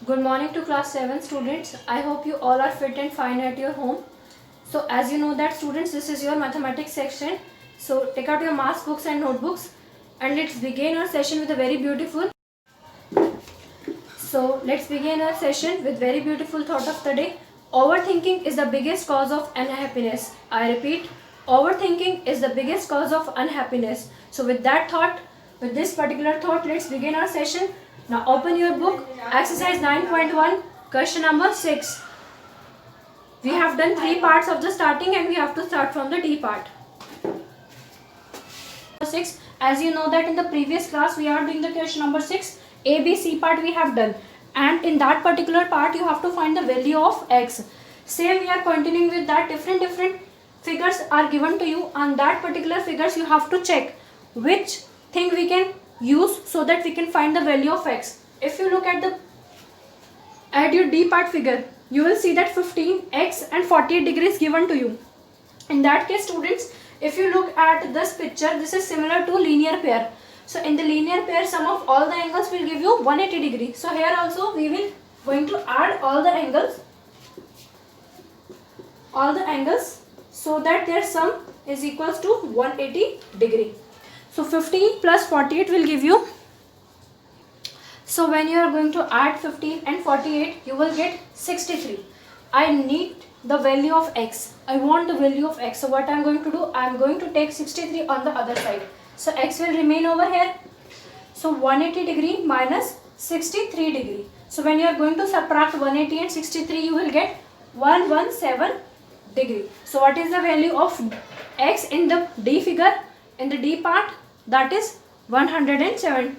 Good morning to class 7 students. I hope you all are fit and fine at your home. So as you know that students, this is your mathematics section. So take out your math books and notebooks and let's begin our session with a very beautiful. So let's begin our session with very beautiful thought of the day. Overthinking is the biggest cause of unhappiness. I repeat, overthinking is the biggest cause of unhappiness. So with that thought, with this particular thought, let's begin our session. Now open your book, exercise 9.1, question number 6. We have done 3 parts of the starting and we have to start from the D part. 6. As you know that in the previous class we are doing the question number 6. A, B, C part we have done. And in that particular part you have to find the value of x. Same we are continuing with that. Different figures are given to you. On that particular figures you have to check which thing we can use so that we can find the value of x. If you look at your D part figure, you will see that 15x and 48 degrees given to you. In that case students, if you look at this picture, this is similar to linear pair. So in the linear pair, sum of all the angles will give you 180 degrees. So here also we will going to add all the angles so that their sum is equals to 180 degree. So 15 plus 48 will give you. So when you are going to add 15 and 48, you will get 63. I need the value of x. I want the value of x. So what I am going to do? I am going to take 63 on the other side. So x will remain over here. So 180 degree minus 63 degree. So when you are going to subtract 180 and 63, you will get 117 degree. So what is the value of x in the D figure? In the D part, that is 117.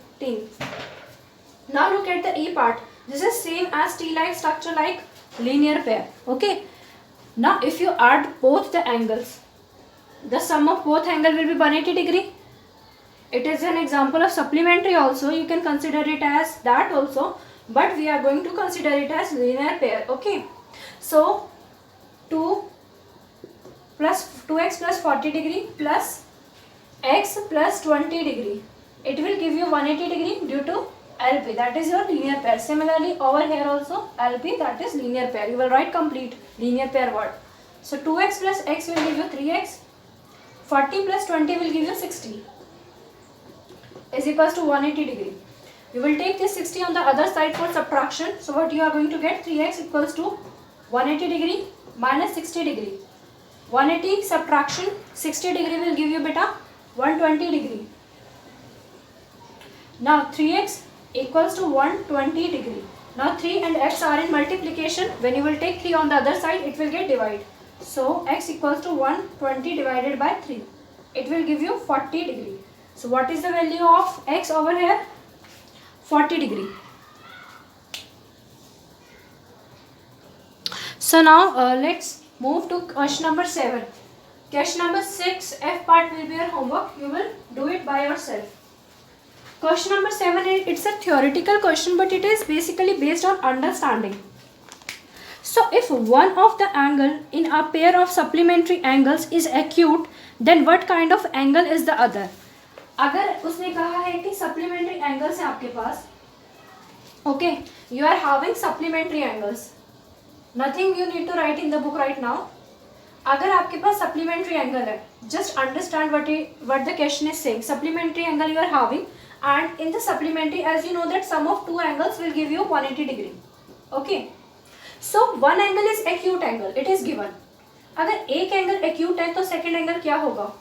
Now look at the E part. This is same as T-like structure like linear pair. Okay. Now if you add both the angles, the sum of both angle will be 180 degree. It is an example of supplementary also. You can consider it as that also. But we are going to consider it as linear pair. Okay. So 2x plus 40 degree plus x plus 20 degree. It will give you 180 degree due to LP, that is your linear pair. Similarly over here also LP, that is linear pair. You will write complete linear pair word. So 2x plus x will give you 3x. 40 plus 20 will give you 60 is equals to 180 degree. You will take this 60 on the other side for subtraction. So what you are going to get? 3x equals to 180 degree minus 60 degree. 180 subtraction 60 degree will give you beta 120 degree. Now 3x equals to 120 degree. Now 3 and x are in multiplication. When you will take 3 on the other side, it will get divided. So x equals to 120 divided by 3. It will give you 40 degree. So what is the value of x over here? 40 degree. So now let's move to question number 7. Question number 6 F part will be your homework. You will do it by yourself. Question number 7, it's a theoretical question, but it is basically based on understanding. So if one of the angle in a pair of supplementary angles is acute, then what kind of angle is the other? अगर उसने कहा है कि supplementary angles है आपके पास, okay, you are having supplementary angles. Nothing you need to write in the book right now. अगर आपके पास supplementary angle है, just understand what the question is saying. Supplementary angle you are having. And in the supplementary, as you know that sum of two angles will give you 180 degree. Okay. So one angle is acute angle. It is given. अगर एक angle acute है तो second angle क्या होगा?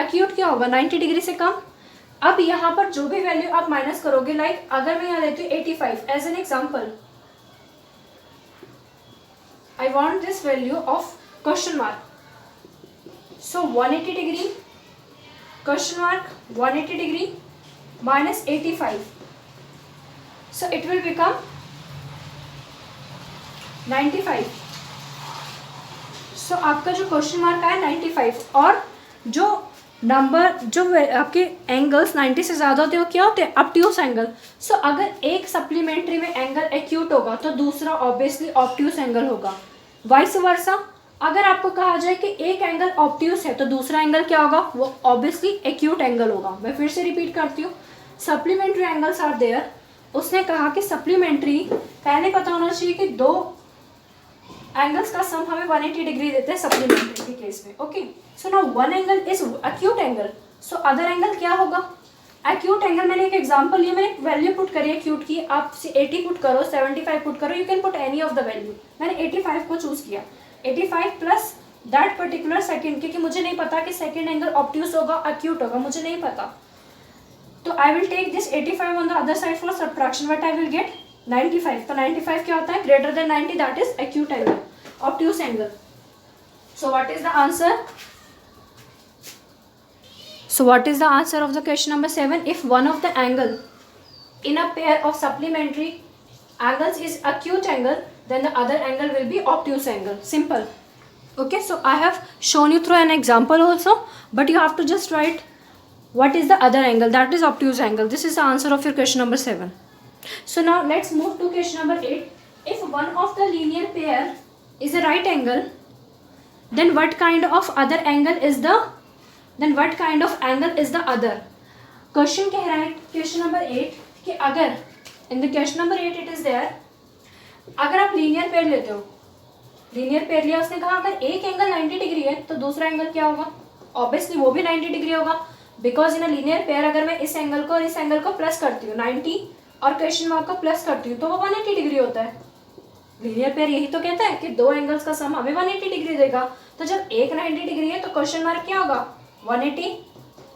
Acute क्या होगा? 90 degree से कम. अब यहाँ पर जो भी वैल्यू आप माइनस करोगे, लाइक अगर मैं यहाँ लेती हूँ 85 as an example, I want this value of question mark. So 180 degree question mark 180 degree minus 85. So it will become 95. So आपका जो क्वेश्चन मार्क है 95 और जो नंबर जो आपके एंगल्स 90 से ज़्यादा होते हैं वो क्या होते हैं? Obtuse angle. सो अगर एक सप्लीमेंट्री में एंगल एक्यूट होगा तो दूसरा ऑब्वियसली ऑब्ट्यूस एंगल होगा. वाइस वर्सा अगर आपको कहा जाए कि एक एंगल ऑब्ट्यूस है तो दूसरा एंगल क्या होगा? वो ऑब्वियसली एक्यूट एंगल होगा. मैं फिर से रिपीट करती हूँ. Supplementary angles are there. उसने कहा कि सप्लीमेंट्री पहले पता होना चाहिए कि दो एंगल्स का सम हमें 180 डिग्री देते हैं सप्लीमेंट्री के केस में. Okay, so now one angle is acute angle, so other angle क्या होगा? एक्यूट एंगल, मैंने एक एग्जांपल लिया, मैंने एक वैल्यू पुट करी एक्यूट की, आप 80 पुट करो, 75 पुट करो, you can put any of the value. मैंने 85 को चूज किया, 85 प्लस दैट पर्टिकुलर सेकंड, क्योंकि मुझे नहीं पता कि सेकंड एंगल ऑब्ट्यूस होगा एक्यूट होगा, मुझे नहीं पता. तो I will take this 85 on the other side for subtraction, what I will get 95. तो 95 क्या होता है? Greater than 90, that is acute angle, obtuse angle. So what is the answer? So what is the answer of the question number 7? If one of the angle in a pair of supplementary angles is acute angle, then the other angle will be obtuse angle. Simple. Okay, so I have shown you through an example also, but you have to just write what is the other angle, that is obtuse angle. This is the answer of your question number 7. So now let's move to question number 8. If one of the linear pair is a right angle, then what kind of other angle is the other? Question कह रहा है question number 8 कि अगर in the question number 8 it is there, अगर आप linear pair लेते हो, linear pair लिया, उसने कहा अगर एक एंगल 90 डिग्री है तो दूसरा एंगल क्या होगा? ऑब्वियसली वो भी 90 डिग्री होगा, because in a linear pair अगर मैं इस एंगल को और इस एंगल को प्लस करती हूँ, 90 और क्वेश्चन मार्क को प्लस करती हूँ, तो वो 180 डिग्री होता है. लीनियर पेयर यही तो कहता है कि दो एंगल्स का सम हमें 180 डिग्री देगा. तो जब एक 90 डिग्री है तो क्वेश्चन मार्क क्या होगा? 180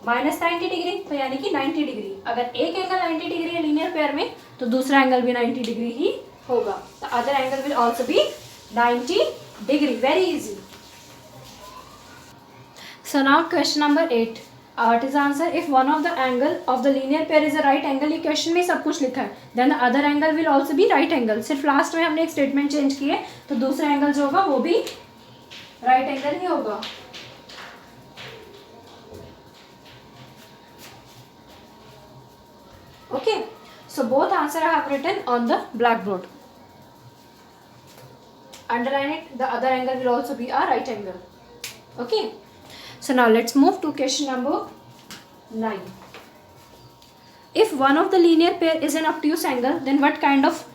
माइनस 90 डिग्री, तो यानी कि 90 डिग्री. अगर एक एंगल 90 डिग्री है लीनियर पेयर में, तो दूसरा एंगल भी 90 डिग्री ही होगा. The other angle will also be 90 degree. Very easy. So now question number 8. What is answer? If one of the angle of the linear pair is a right angle, ये question में सब कुछ लिखा है, then the other angle will also be right angle. सिर्फ last में हमने एक स्टेटमेंट चेंज की है, तो दूसरा एंगल जो होगा वो भी राइट एंगल ही होगा. Okay, so both answer I have written on the blackboard. Underline it. The other angle will also be a right angle. Okay, so now let's move to question number 9. If one of the linear pair is an obtuse angle, then what kind of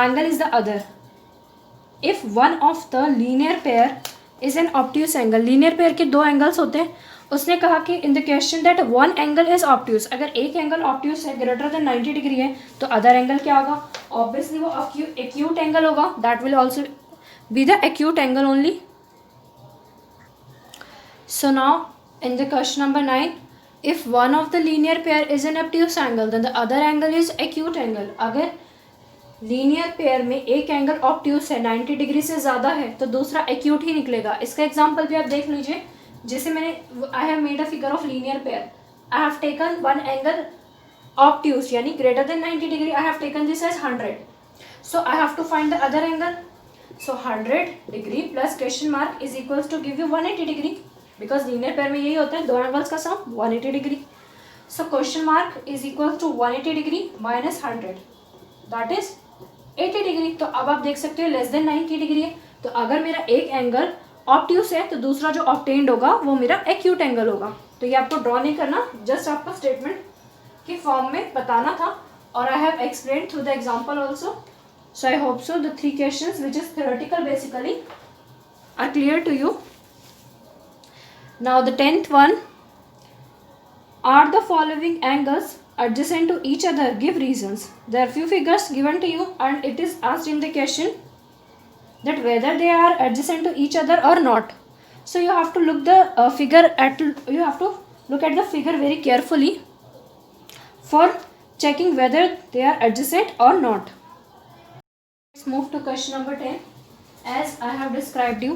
angle is the other? If one of the linear pair is an obtuse angle, linear pair के दो angles होते हैं. उसने कहा कि in the question that one angle is obtuse, अगर एक angle obtuse है ग्रेटर देन 90 डिग्री है, तो अदर एंगल क्या होगा? ऑब्वियसली वो एक्यूट एंगल होगा. That will also be the acute angle only. So now in the question number 9, if one of the linear pair is an obtuse angle, then the other angle is acute angle. अगर linear pair में एक angle obtuse है, 90 degree से ज़्यादा है, तो दूसरा acute ही निकलेगा. इसका एग्जाम्पल भी आप देख लीजिए. जैसे मैंने I have made a figure of linear pair, I have taken one angle obtuse यानी greater than 90 degree, I have taken this as 100. So I have to find the other angle. So 100 degree plus question mark is equals to give you 180 degree, because linear pair में यही होता है, दो angles का sum 180 degree. So question mark is equals to 180 degree minus 100, that is 80 degree. तो अब आप देख सकते हो लेस देन 90 डिग्री है. तो अगर मेरा एक एंगल ऑब्ट्यूस है तो दूसरा जो ऑब्टेन्ड होगा वो मेरा एक्यूट एंगल होगा. तो ये आपको ड्रॉ नहीं करना, जस्ट आपको स्टेटमेंट के फॉर्म में बताना था, और I have explain through the example also. So I hope so the 3 questions which is theoretical basically are clear to you. Now the 10th one, are the following angles adjacent to each other? Give reasons. There are few figures given to you and it is asked in the question that whether they are adjacent to each other or not. So you have to look the you have to look at the figure very carefully for checking whether they are adjacent or not. Let's move to question number 10. As I have described you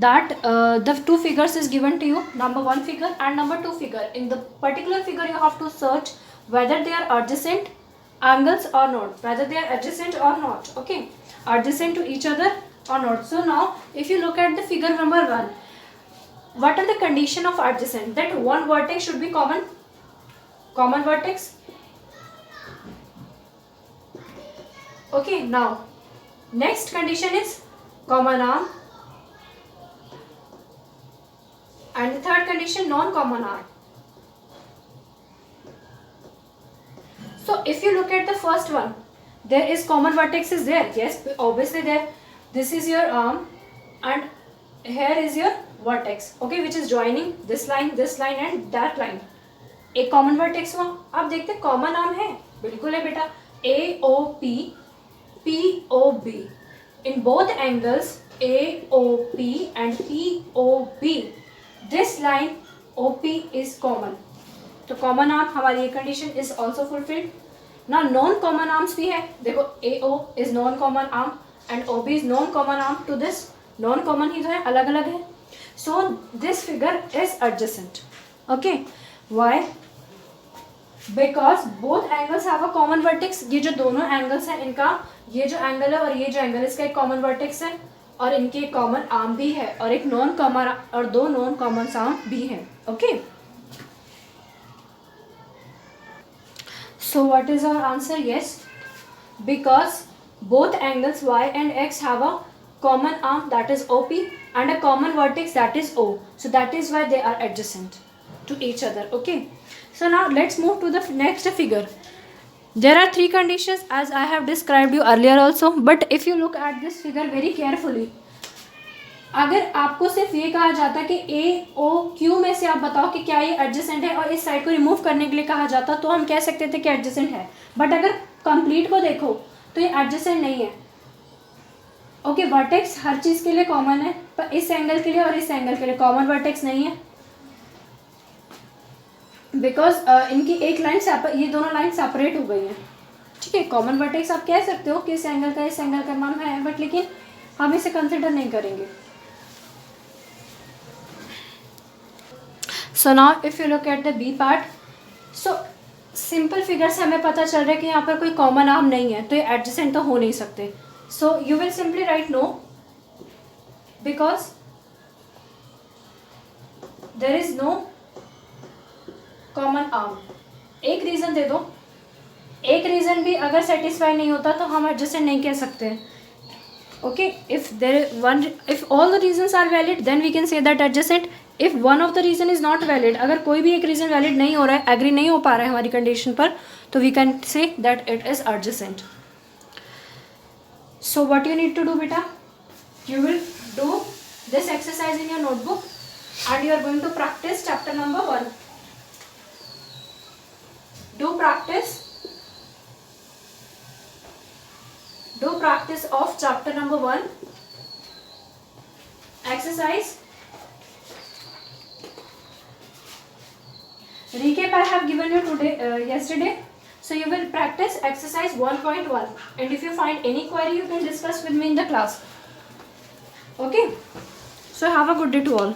that the two figures is given to you, number 1 figure and number 2 figure. In the particular figure you have to search whether they are adjacent angles or not, whether they are adjacent or not. Okay, adjacent to each other or not. So now if you look at the figure number 1, what are the condition of adjacent? That one vertex should be common vertex. Okay, now next condition is common arm, and the third condition non-common arm. So if you look at the first one, there is common vertex is there. Yes, obviously there. This is your arm and here is your vertex, okay, which is joining this line and that line. एक common vertex हुआ. अब देखते हैं common arm है, बिल्कुल है बेटा. AOP, POB. In both angles AOP and POB, this line OP is common. तो common arm हमारी ये condition is also fulfilled. Now non common arms भी है. देखो AO is non common arm and OB is non common arm to this. Non common ही तो है, अलग अलग है. So this figure is adjacent. Okay. Why? Because both angles have a common vertex. ये जो दोनों angles हैं इनका, ये जो angle है और ये जो angle है इसका एक common vertex है और इनके common arm भी है और एक non common और दो non common arm भी है. Okay. So what is our answer? Yes, because both angles y and x have a common arm, that is OP, and a common vertex, that is O. So that is why they are adjacent to each other. Okay. So now let's move to the next figure. There are three conditions as I have described you earlier also, but if you look at this figure very carefully, अगर आपको सिर्फ ये कहा जाता कि AOQ में से आप बताओ कि क्या ये एडजेसेंट है और इस साइड को रिमूव करने के लिए कहा जाता तो हम कह सकते थे कि एडजेसेंट है. बट अगर कंप्लीट को देखो तो ये एडजेसेंट नहीं है. ओके, वर्टेक्स हर चीज़ के लिए कॉमन है पर इस एंगल के लिए और इस एंगल के लिए कॉमन वर्टेक्स नहीं है. बिकॉज इनकी एक लाइन ये दोनों लाइन सेपरेट हो गई हैं. ठीक है, कॉमन वर्टेक्स आप कह सकते हो कि इस एंगल का इस एंगल का मान है, बट लेकिन हम इसे कंसिडर नहीं करेंगे. So now if you look at the B part, so simple figure से हमें पता चल रहा है कि यहाँ पर कोई कॉमन आर्म नहीं है तो ये एडजेसेंट तो हो नहीं सकते. So you will simply write no because there is no common arm. एक रीज़न दे दो, एक रीज़न भी अगर सेटिस्फाई नहीं होता तो हम एडजेसेंट नहीं कह सकते. Okay, if all the reasons are valid then we can say that adjacent. If one of the reason is not valid, अगर कोई भी एक रीज़न वैलिड नहीं हो रहा है, एग्री नहीं हो पा रहा है हमारी कंडीशन पर, तो we can say that it is adjacent. So what you need to do beta, you will do this exercise in your notebook and you are going to practice chapter number 1. Do practice of chapter number 1 exercise. Recap I have given you yesterday. So you will practice exercise 1.1 and if you find any query you can discuss with me in the class. Okay. So have a good day to all.